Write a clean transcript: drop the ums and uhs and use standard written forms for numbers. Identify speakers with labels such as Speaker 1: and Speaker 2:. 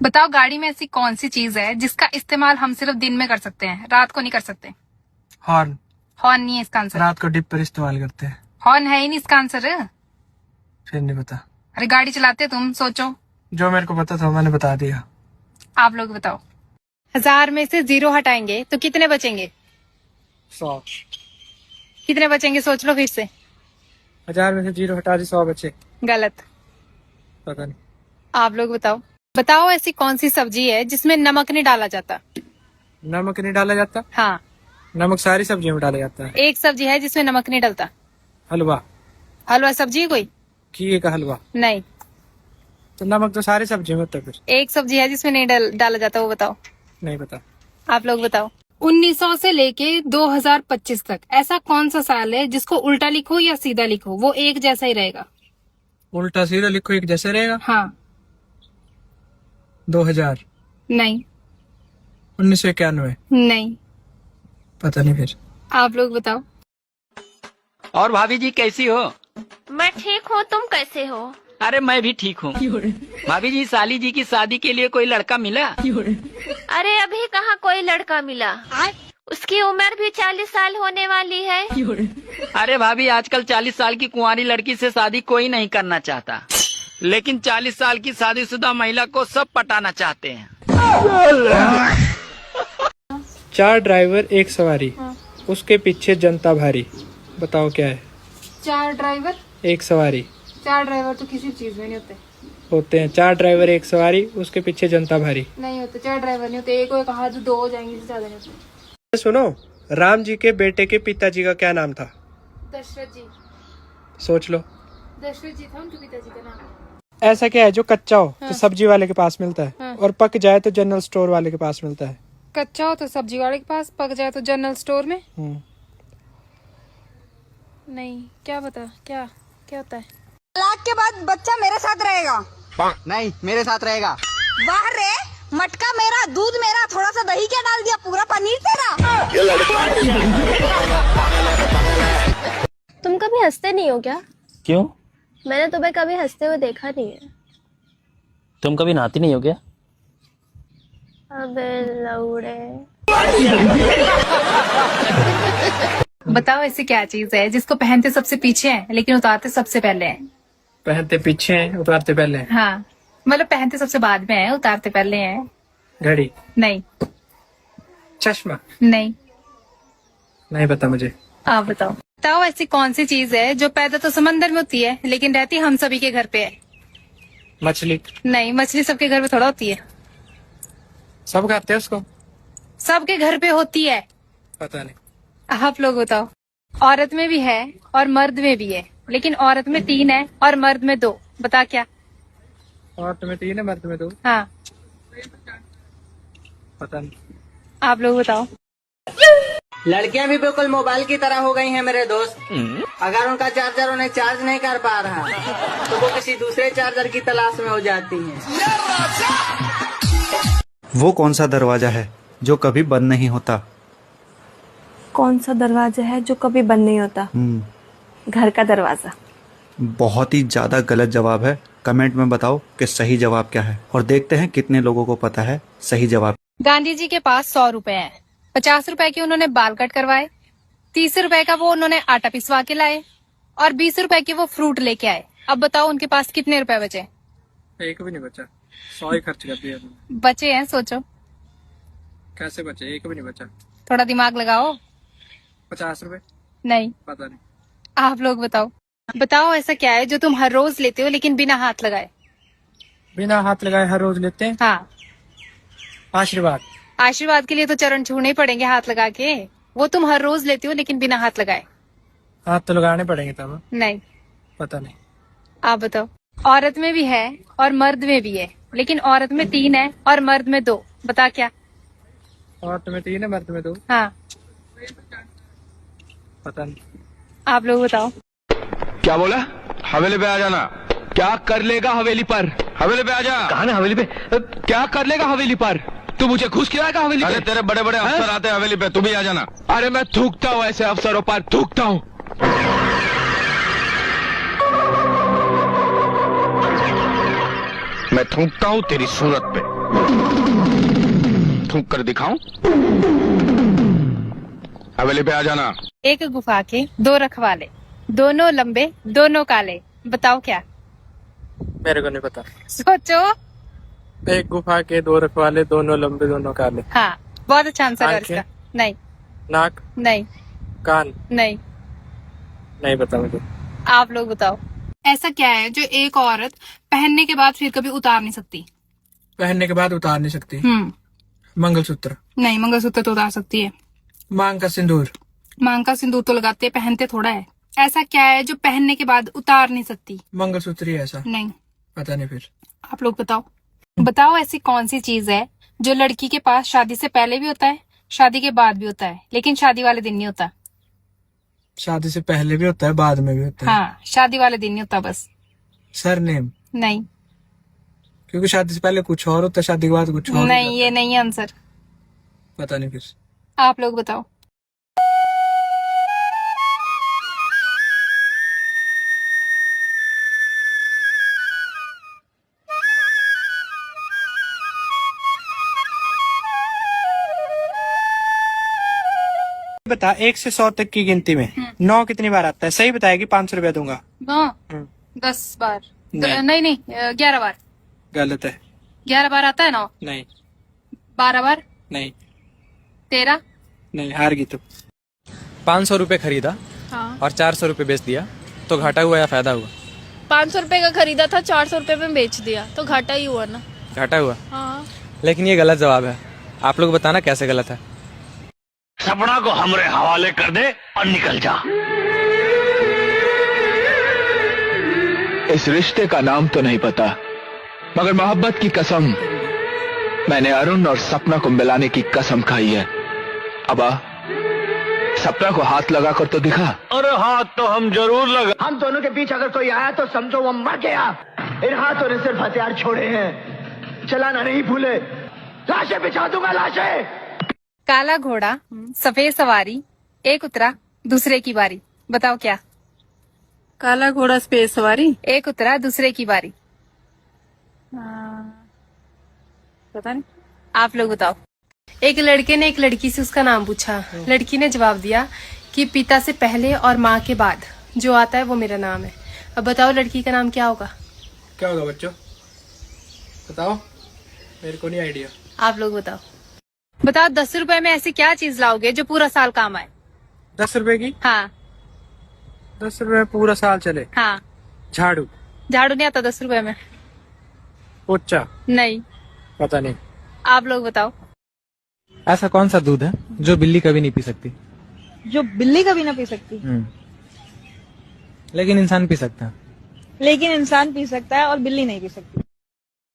Speaker 1: बताओ गाड़ी में ऐसी कौन सी चीज है जिसका इस्तेमाल हम सिर्फ दिन में कर सकते हैं, रात को नहीं कर सकते।
Speaker 2: हॉर्न।
Speaker 1: हॉर्न नहीं है इसका आंसर।
Speaker 2: रात को डिप पर इस्तेमाल करते हैं।
Speaker 1: हॉर्न है ही नहीं इसका आंसर।
Speaker 2: फिर नहीं पता।
Speaker 1: अरे गाड़ी चलाते तुम, सोचो।
Speaker 2: जो मेरे को पता था मैंने बता दिया।
Speaker 1: आप लोग बताओ। 1000 में से 0 हटाएंगे तो कितने बचेंगे?
Speaker 2: 100।
Speaker 1: कितने बचेंगे सोच लो फिर से।
Speaker 2: 1000 में से 0 हटा दी 100 बचे।
Speaker 1: गलत।
Speaker 2: पता नहीं।
Speaker 1: आप लोग बताओ। बताओ ऐसी कौन सी सब्जी है जिसमें नमक नहीं डाला जाता?
Speaker 2: नमक नहीं डाला जाता?
Speaker 1: हाँ।
Speaker 2: नमक सारी सब्जियों में डाला जाता है।
Speaker 1: एक सब्जी है जिसमें नमक नहीं डलता।
Speaker 2: हलवा।
Speaker 1: हलवा सब्जी है कोई?
Speaker 2: घी का हलवा।
Speaker 1: नहीं।
Speaker 2: तो नमक तो सारी सब्जियों में होता है। फिर
Speaker 1: एक सब्जी है जिसमें नहीं डाला जाता, वो बताओ।
Speaker 2: नहीं पता।
Speaker 1: आप लोग बताओ। 1900 से लेके 2025 तक ऐसा कौन सा साल है जिसको उल्टा लिखो या सीधा लिखो वो एक जैसा ही रहेगा?
Speaker 2: उल्टा सीधा लिखो एक जैसे रहेगा।
Speaker 1: हाँ।
Speaker 2: 2000।
Speaker 1: नहीं।
Speaker 2: 1991।
Speaker 1: नहीं।
Speaker 2: पता नहीं। फिर
Speaker 1: आप लोग बताओ।
Speaker 3: और भाभी जी कैसी हो?
Speaker 4: मैं ठीक हूँ, तुम कैसे हो?
Speaker 3: अरे मैं भी ठीक हूँ। भाभी जी साली जी की शादी के लिए कोई लड़का मिला?
Speaker 4: अरे अभी कहाँ कोई लड़का मिला, उसकी उम्र भी 40 साल होने वाली है।
Speaker 3: अरे भाभी आजकल 40 साल की कुंवारी लड़की से शादी कोई नहीं करना चाहता, लेकिन 40 साल की शादीशुदा महिला को सब पटाना चाहते हैं।
Speaker 2: 4 ड्राइवर 1 सवारी, उसके पीछे जनता भारी। बताओ क्या है?
Speaker 1: 4 ड्राइवर
Speaker 2: 1 सवारी
Speaker 1: 4 ड्राइवर तो किसी चीज में नहीं
Speaker 2: होते हैं। 4 ड्राइवर 1 सवारी, उसके पीछे जनता भारी।
Speaker 1: नहीं होते। 4 ड्राइवर नहीं होते। एक को कहा तो 2 हो जाएंगे, इससे ज्यादा नहीं होते।
Speaker 2: सुनो, राम जी के बेटे के पिताजी का क्या नाम था?
Speaker 1: दशरथ जी।
Speaker 2: सोच लो।
Speaker 1: दशरथ जी था उनके पिताजी का नाम।
Speaker 2: ऐसा क्या है जो कच्चा हो
Speaker 1: हाँ।
Speaker 2: तो सब्जी वाले के पास मिलता है,
Speaker 1: हाँ।
Speaker 2: और पक जाए तो जनरल स्टोर वाले के पास मिलता है?
Speaker 1: कच्चा हो तो सब्जी वाले के पास, पक जाए तो जनरल स्टोर में। नहीं, क्या बता, क्या क्या होता है?
Speaker 5: तलाक के बाद बच्चा मेरे साथ रहेगा?
Speaker 6: नहीं, मेरे साथ रहेगा।
Speaker 5: वाह रे, मटका मेरा, दूध मेरा, थोड़ा सा दही क्या डाल दिया, पूरा पनीर तेरा।
Speaker 4: तुम कभी हंसते नहीं हो क्या?
Speaker 7: क्यों?
Speaker 4: मैंने तुम्हें कभी हंसते हुए देखा नहीं है।
Speaker 7: तुम कभी नहाती नहीं हो क्या?
Speaker 4: अबे लौड़े।
Speaker 1: बताओ ऐसी क्या चीज है जिसको पहनते सबसे पीछे है लेकिन उतारते सबसे पहले है?
Speaker 2: पहनते पीछे हैं, उतारते पहले हैं।
Speaker 1: हाँ, मतलब पहनते सबसे बाद में है, उतारते पहले है।
Speaker 2: घड़ी।
Speaker 1: नहीं।
Speaker 2: चश्मा।
Speaker 1: नहीं।
Speaker 2: नहीं पता मुझे।
Speaker 1: आप बताओ। बताओ ऐसी कौन सी चीज है जो पैदा तो समंदर में होती है लेकिन रहती हम सभी के घर पे है?
Speaker 2: मछली।
Speaker 1: नहीं, मछली सबके घर पे थोड़ा होती है।
Speaker 2: सब खाते हैं उसको।
Speaker 1: सबके घर पे होती है।
Speaker 2: पता नहीं।
Speaker 1: आप लोग बताओ। औरत में भी है और मर्द में भी है, लेकिन औरत में 3 है और मर्द में 2। बता क्या?
Speaker 2: औरत में 3 है, मर्द में 2।
Speaker 1: हाँ।
Speaker 2: पता नहीं।
Speaker 1: आप लोग बताओ।
Speaker 6: लड़कियां भी बिल्कुल मोबाइल की तरह हो गई हैं मेरे दोस्त। अगर उनका चार्जर उन्हें चार्ज नहीं कर पा रहा तो वो किसी दूसरे चार्जर की तलाश में हो जाती हैं।
Speaker 8: वो कौन सा दरवाजा है जो कभी बंद नहीं होता?
Speaker 9: कौन सा दरवाजा है जो कभी बंद नहीं होता? घर का दरवाजा।
Speaker 8: बहुत ही ज्यादा गलत जवाब है। कमेंट में बताओ कि सही जवाब क्या है, और देखते हैं कितने लोगों को पता है सही जवाब।
Speaker 1: गांधी जी के पास 100 रुपए हैं। 50 रुपए के उन्होंने बाल कट करवाए, 30 रुपए का वो उन्होंने आटा पिसवा के लाए, और 20 रुपए के वो फ्रूट लेके आए। अब बताओ उनके पास कितने रुपए बचे?
Speaker 2: एक भी नहीं बचा। 100 ही खर्च कर दिया।
Speaker 1: बचे हैं, सोचो।
Speaker 2: कैसे बचे? एक भी नहीं बचा।
Speaker 1: थोड़ा दिमाग लगाओ।
Speaker 2: 50 रुपए।
Speaker 1: नहीं।
Speaker 2: पता नहीं।
Speaker 1: आप लोग बताओ। बताओ ऐसा क्या है जो तुम हर रोज लेते हो लेकिन बिना हाथ लगाए?
Speaker 2: बिना हाथ लगाए हर रोज लेते हैं?
Speaker 1: हाँ।
Speaker 2: आशीर्वाद।
Speaker 1: आशीर्वाद के लिए तो चरण छूने ही पड़ेंगे हाथ लगा के। वो तुम हर रोज लेते हो लेकिन बिना हाथ लगाए।
Speaker 2: हाथ तो लगाने पड़ेंगे तब।
Speaker 1: नहीं।
Speaker 2: पता नहीं।
Speaker 1: आप बताओ। औरत में भी है और मर्द में भी है, लेकिन औरत में 3 है और मर्द में 2। बता क्या?
Speaker 2: औरत में 3 है, मर्द में 2।
Speaker 1: हाँ।
Speaker 2: पता नहीं।
Speaker 1: आप लोग बताओ।
Speaker 10: क्या बोला? हवेली पे आ जाना। क्या कर लेगा हवेली पर? हवेली पे आ जा।
Speaker 7: कहाँ है हवेली पे?
Speaker 10: क्या कर लेगा हवेली पर? तू मुझे घुस खिलाएगा हवेली पे? अरे तेरे बड़े बड़े अफसर आते हैं हवेली पे, तू भी आ जाना। अरे मैं थूकता हूँ ऐसे अफसरों पर, थूकता हूँ। मैं थूकता हूँ तेरी सूरत पे। थूक कर दिखाऊं? हवेली पे आ जाना।
Speaker 1: एक गुफा के दो रखवाले, दोनों लंबे दोनों काले, बताओ क्या?
Speaker 2: मेरे को नहीं पता।
Speaker 1: सोचो।
Speaker 2: एक गुफा के दो रखवाले, दोनों लंबे दोनों काले।
Speaker 1: हाँ, बहुत अच्छा आंसर है
Speaker 2: आंखें?
Speaker 1: इसका। नहीं।
Speaker 2: नाक?
Speaker 1: नहीं।
Speaker 2: कान?
Speaker 1: नहीं।
Speaker 2: नहीं पता मुझे।
Speaker 1: आप लोग बताओ। ऐसा क्या है जो एक औरत पहनने के बाद फिर कभी उतार नहीं सकती?
Speaker 2: पहनने के बाद उतार नहीं सकती? मंगलसूत्र?
Speaker 1: नहीं, मंगलसूत्र तो उतार सकती है।
Speaker 2: मांग का सिंदूर?
Speaker 1: मांग का सिंदूर तो लगाते हैं, पहनते थोड़ा है। ऐसा क्या है जो पहनने के बाद उतार नहीं सकती?
Speaker 2: मंगलसूत्र ही ऐसा?
Speaker 1: नहीं।
Speaker 2: पता नहीं फिर।
Speaker 1: आप लोग बताओ। बताओ ऐसी कौन सी चीज है जो लड़की के पास शादी से पहले भी होता है, शादी के बाद भी होता है, लेकिन शादी वाले दिन नहीं होता?
Speaker 2: शादी से पहले भी होता है, बाद में भी होता है?
Speaker 1: हाँ, शादी वाले दिन नहीं होता बस।
Speaker 2: सरनेम?
Speaker 1: नहीं।
Speaker 2: क्योंकि शादी से पहले कुछ और होता है, शादी के बाद कुछ और
Speaker 1: नहीं,
Speaker 2: होता
Speaker 1: ये नहीं आंसर।
Speaker 2: है। पता नहीं फिर।
Speaker 1: आप लोग बताओ।
Speaker 2: बता, 1 से 100 तक की गिनती में 9 कितनी बार आता है? सही बताएगी, 500 रुपया दूंगा।
Speaker 1: 10 बार?
Speaker 2: नहीं।
Speaker 1: नहीं, 11 बार।
Speaker 2: गलत है।
Speaker 1: 11 बार आता है 9?
Speaker 2: नहीं।
Speaker 1: 12 बार?
Speaker 2: नहीं।
Speaker 1: 13?
Speaker 2: नहीं, हार गई तू।
Speaker 11: 500 रुपए खरीदा और 400 रुपए बेच दिया तो घाटा हुआ या फायदा हुआ?
Speaker 12: 500 रुपए का खरीदा था, 400 रुपए में बेच दिया तो घाटा ही हुआ ना।
Speaker 11: घाटा हुआ?
Speaker 12: हाँ।
Speaker 11: लेकिन ये गलत जवाब है। आप लोग बताना कैसे गलत है।
Speaker 10: सपना को हमरे हवाले कर दे और निकल जा। इस रिश्ते का नाम तो नहीं पता, मगर मोहब्बत की कसम मैंने अरुण और सपना को मिलाने की कसम खाई है। अब आ, सपना को हाथ लगा कर तो दिखा। अरे हाथ तो हम जरूर लगा। हम दोनों के बीच अगर कोई आया तो समझो वो मर गया। इन हाथों ने सिर्फ हथियार छोड़े हैं, चलाना नहीं भूले। लाशें बिछा दूंगा, लाशें।
Speaker 1: काला घोड़ा सफेद सवारी, एक उतरा दूसरे की बारी, बताओ क्या?
Speaker 12: काला घोड़ा सफेद सवारी,
Speaker 1: एक उतरा दूसरे की बारी।
Speaker 12: पता नहीं।
Speaker 1: आप लोग बताओ।
Speaker 13: एक लड़के ने एक लड़की से उसका नाम पूछा। लड़की ने जवाब दिया कि पिता से पहले और माँ के बाद जो आता है वो मेरा नाम है। अब बताओ लड़की का नाम क्या होगा?
Speaker 2: क्या होगा बच्चों, बताओ, मेरे को नहीं आइडिया।
Speaker 1: आप लोग बताओ। बताओ 10 रुपए में ऐसी क्या चीज लाओगे जो पूरा साल काम आए?
Speaker 2: 10 रुपए की?
Speaker 1: हाँ।
Speaker 2: 10 रुपए में पूरा साल चले?
Speaker 1: हाँ।
Speaker 2: झाड़ू?
Speaker 1: झाड़ू नहीं आता 10 रुपए में।
Speaker 2: पोचा?
Speaker 1: नहीं।
Speaker 2: पता नहीं।
Speaker 1: आप लोग बताओ।
Speaker 11: ऐसा कौन सा दूध है जो बिल्ली कभी नहीं पी सकती?
Speaker 5: जो बिल्ली कभी ना पी सकती,
Speaker 11: लेकिन इंसान पी सकता है।
Speaker 5: लेकिन इंसान पी सकता है और बिल्ली नहीं पी सकती।